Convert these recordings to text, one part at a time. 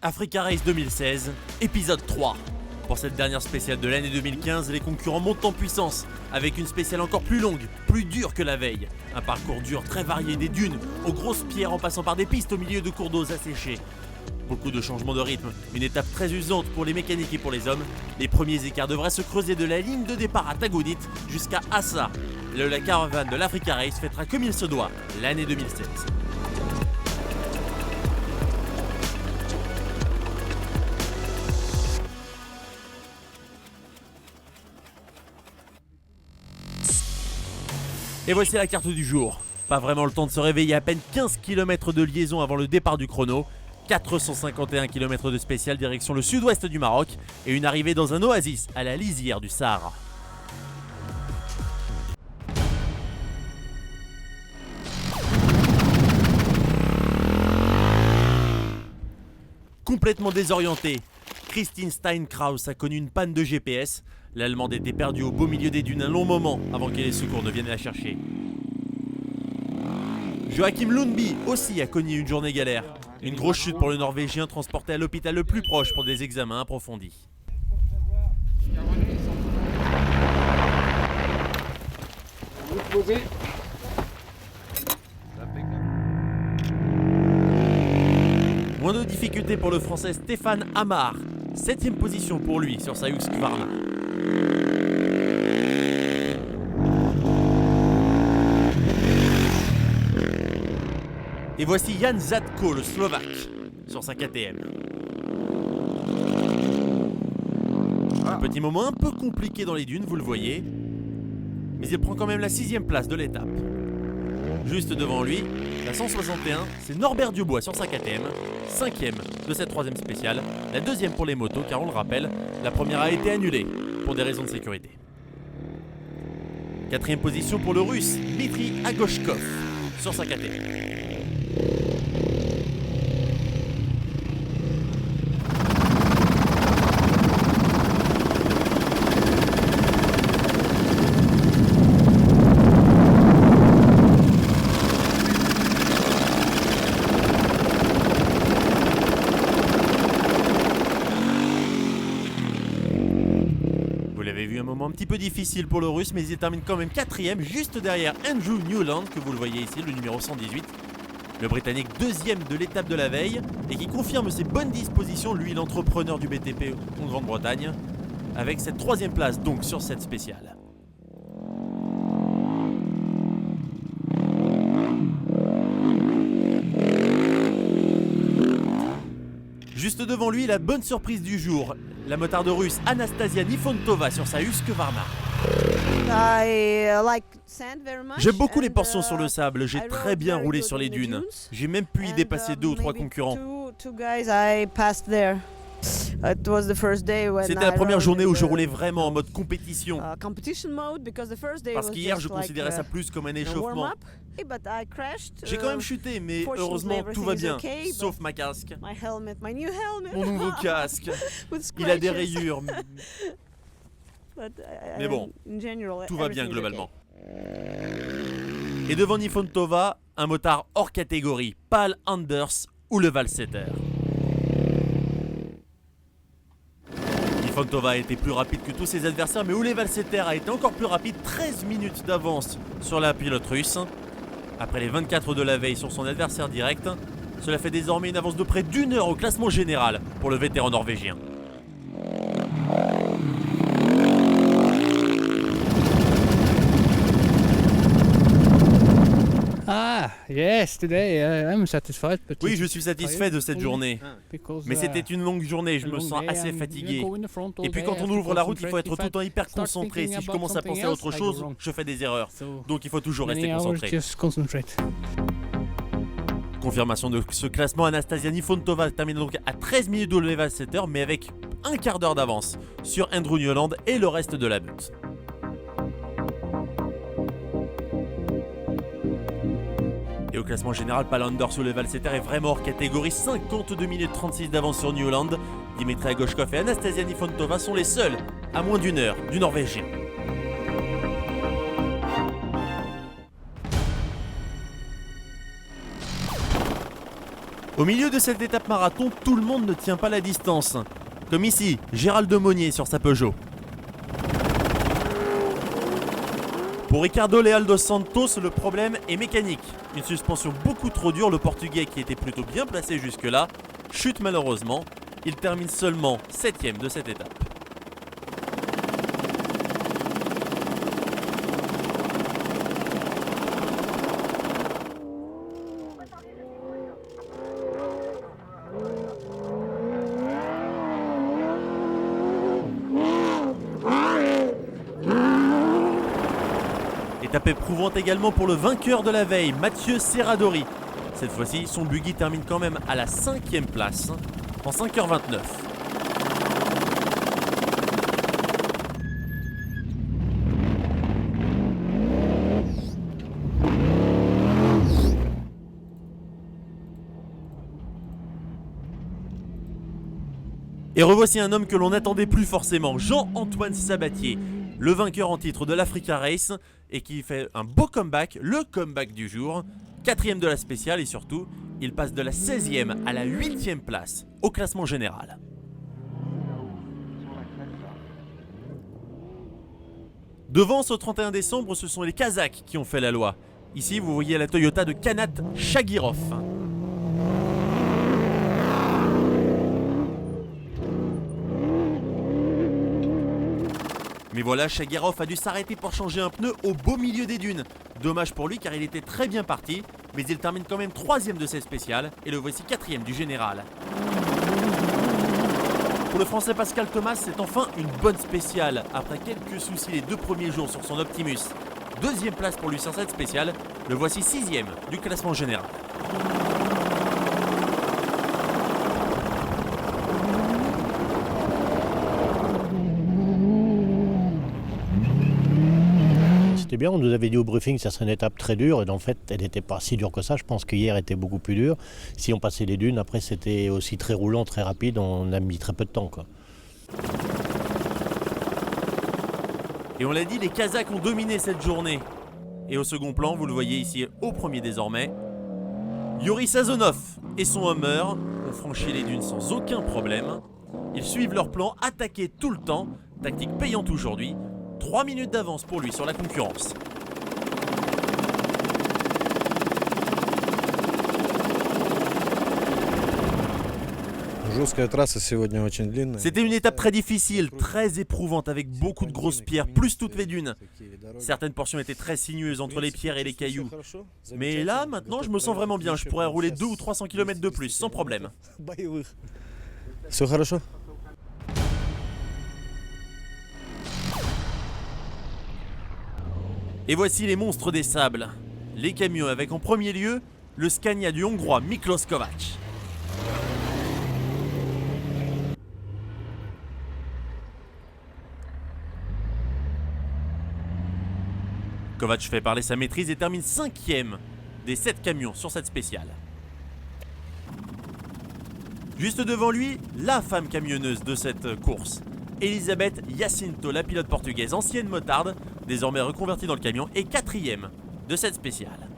Africa Race 2016, épisode 3. Pour cette dernière spéciale de l'année 2015, les concurrents montent en puissance, avec une spéciale encore plus longue, plus dure que la veille. Un parcours dur très varié des dunes, aux grosses pierres en passant par des pistes au milieu de cours d'eau asséchés. Beaucoup de changements de rythme, une étape très usante pour les mécaniques et pour les hommes. Les premiers écarts devraient se creuser de la ligne de départ à Tagoudit jusqu'à Assa. La caravane de l'Africa Race fêtera comme il se doit l'année 2016. Et voici la carte du jour. Pas vraiment le temps de se réveiller, à peine 15 km de liaison avant le départ du chrono, 451 km de spécial direction le sud-ouest du Maroc et une arrivée dans un oasis à la lisière du Sahara. Complètement désorientée, Christine Steinkraus a connu une panne de GPS. L'Allemande était perdue au beau milieu des dunes un long moment avant que les secours ne viennent la chercher. Joachim Lundby aussi a connu une journée galère. Une grosse chute pour le Norvégien transporté à l'hôpital le plus proche pour des examens approfondis. Moins de difficultés pour le Français Stéphane Amar. 7ème position pour lui sur sa Husqvarna. Et voici Jan Zatko, le Slovaque, sur sa KTM. Un petit moment un peu compliqué dans les dunes, vous le voyez. Mais il prend quand même la 6ème place de l'étape. Juste devant lui, la 161, c'est Norbert Dubois sur sa KTM, 5ème de cette 3ème spéciale, la 2ème pour les motos car on le rappelle, la première a été annulée pour des raisons de sécurité. 4ème position pour le Russe Dmitri Agoshkov sur sa KTM. Vous l'avez vu, un moment un petit peu difficile pour le Russe, mais il termine quand même 4ème, juste derrière Andrew Newland, que vous le voyez ici, le numéro 118. Le Britannique 2ème de l'étape de la veille, et qui confirme ses bonnes dispositions, lui l'entrepreneur du BTP en Grande-Bretagne, avec cette 3ème place donc sur cette spéciale. Juste devant lui, la bonne surprise du jour, la motarde russe Anastasia Nifontova sur sa Husqvarna. J'aime beaucoup les portions sur le sable, j'ai très bien roulé sur les dunes. J'ai même pu y dépasser 2 ou 3 concurrents. C'était la première journée où je roulais vraiment en mode compétition. Parce qu'hier je considérais ça plus comme un échauffement. J'ai quand même chuté, mais heureusement tout va bien, sauf ma casque. Mon nouveau casque, il a des rayures. Mais bon, tout va bien globalement. Et devant Nifontova, un motard hors catégorie, Pal Anders ou le Valsetter. Nifontova a été plus rapide que tous ses adversaires, mais Ole Valsetter a été encore plus rapide, 13 minutes d'avance sur la pilote russe. Après les 24 de la veille sur son adversaire direct, cela fait désormais une avance de près d'1 heure au classement général pour le vétéran norvégien. Yes, today I'm satisfied. But Oui, je suis satisfait de cette journée. because, Mais c'était une longue journée, je me sens assez fatigué. Et puis quand on ouvre la route, il faut être tout le temps hyper concentré. Si je commence à penser à autre chose, je fais des erreurs. Donc il faut toujours rester concentré. Just concentrate. Confirmation de ce classement, Anastasia Nifontova termine donc à 13 minutes de l'Evalsetter, mais avec un quart d'heure d'avance sur Andrew Newland et le reste de la meute. Et au classement général, Palander sous l'Evalsetter est vraiment hors catégorie, 52 minutes 36 d'avance sur Newland. Dimitri Agoshkov et Anastasia Nifontova sont les seuls à moins d'une heure du Norvégien. Au milieu de cette étape marathon, tout le monde ne tient pas la distance. Comme ici, Gérald Demonnier sur sa Peugeot. Pour Ricardo Leal dos Santos, le problème est mécanique. Une suspension beaucoup trop dure, le Portugais qui était plutôt bien placé jusque-là, chute malheureusement. Il termine seulement 7ème de cette étape. Étape éprouvante également pour le vainqueur de la veille, Mathieu Serradori. Cette fois-ci, son buggy termine quand même à la 5ème place, en 5h29. Et revoici un homme que l'on n'attendait plus forcément, Jean-Antoine Sabatier, le vainqueur en titre de l'Africa Race et qui fait un beau comeback, le comeback du jour, 4ème de la spéciale et surtout, il passe de la 16ème à la 8ème place au classement général. Devant ce 31 décembre, ce sont les Kazakhs qui ont fait la loi. Ici, vous voyez la Toyota de Kanat Shagirov. Mais voilà, Shagirov a dû s'arrêter pour changer un pneu au beau milieu des dunes. Dommage pour lui car il était très bien parti, mais il termine quand même 3ème de cette spéciale et le voici 4ème du général. Pour le français Pascal Thomas, c'est enfin une bonne spéciale. Après quelques soucis les 2 premiers jours sur son Optimus, 2ème place pour lui sur cette spéciale, le voici 6ème du classement général. C'était bien, on nous avait dit au briefing que ça serait une étape très dure et en fait elle n'était pas si dure que ça, je pense qu'hier était beaucoup plus dur. Si on passait les dunes, après c'était aussi très roulant, très rapide, on a mis très peu de temps, quoi. Et on l'a dit, les Kazakhs ont dominé cette journée. Et au second plan, vous le voyez ici au premier désormais, Yuri Sazonov et son Hummer ont franchi les dunes sans aucun problème. Ils suivent leur plan, attaquer tout le temps, tactique payante aujourd'hui. 3 minutes d'avance pour lui sur la concurrence. C'était une étape très difficile, très éprouvante avec beaucoup de grosses pierres, plus toutes les dunes. Certaines portions étaient très sinueuses entre les pierres et les cailloux. Mais là, maintenant, je me sens vraiment bien. Je pourrais rouler 200 ou 300 km de plus, sans problème. Et voici les monstres des sables. Les camions avec en premier lieu le Scania du Hongrois Miklos Kovács. Kovács fait parler sa maîtrise et termine 5ème des 7 camions sur cette spéciale. Juste devant lui, la femme camionneuse de cette course, Elisabeth Jacinto, la pilote portugaise, ancienne motarde, désormais reconvertie dans le camion, est 4ème de cette spéciale.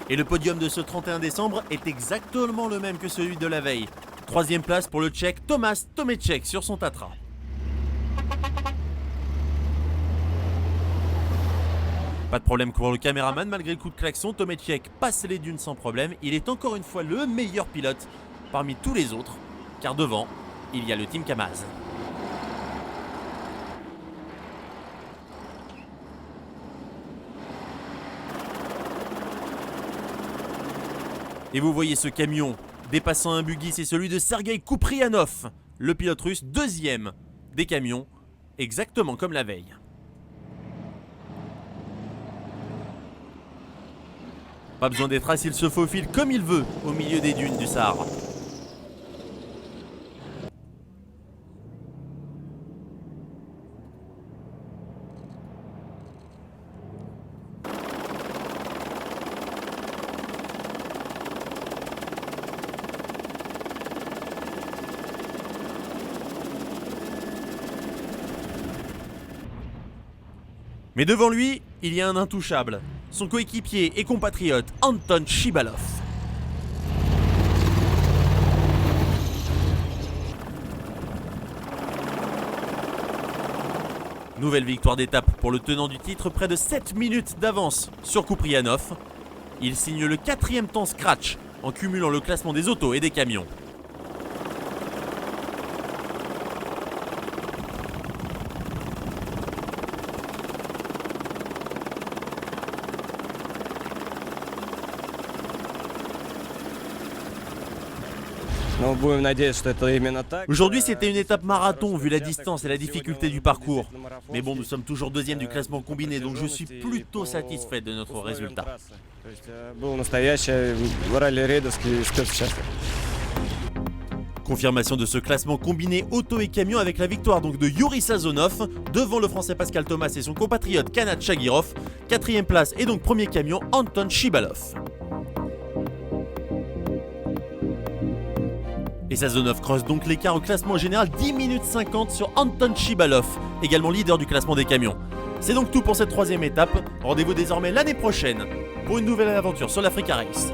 Et le podium de ce 31 décembre est exactement le même que celui de la veille. 3ème place pour le Tchèque Tomáš Tomeček sur son Tatra. Pas de problème pour le caméraman, malgré le coup de klaxon, Tomacic passe les dunes sans problème. Il est encore une fois le meilleur pilote parmi tous les autres, car devant, il y a le Team Kamaz. Et vous voyez ce camion dépassant un buggy, c'est celui de Sergei Kuprianov, le pilote russe deuxième des camions, exactement comme la veille. Pas besoin des traces, il se faufile comme il veut au milieu des dunes du Sahara. Mais devant lui, il y a un intouchable, son coéquipier et compatriote Anton Chibalov. Nouvelle victoire d'étape pour le tenant du titre, près de 7 minutes d'avance sur Kuprianov. Il signe le 4e temps scratch en cumulant le classement des autos et des camions. Aujourd'hui, c'était une étape marathon vu la distance et la difficulté du parcours. Mais bon, nous sommes toujours deuxième du classement combiné, donc je suis plutôt satisfait de notre résultat. Confirmation de ce classement combiné auto et camion avec la victoire donc de Yuri Sazonov devant le français Pascal Thomas et son compatriote Kanat Chagirov. 4e place et donc premier camion Anton Chibalov. Et Sazonov creuse donc l'écart au classement général, 10 minutes 50 sur Anton Chibalov, également leader du classement des camions. C'est donc tout pour cette 3e étape. Rendez-vous désormais l'année prochaine pour une nouvelle aventure sur l'Africa Race.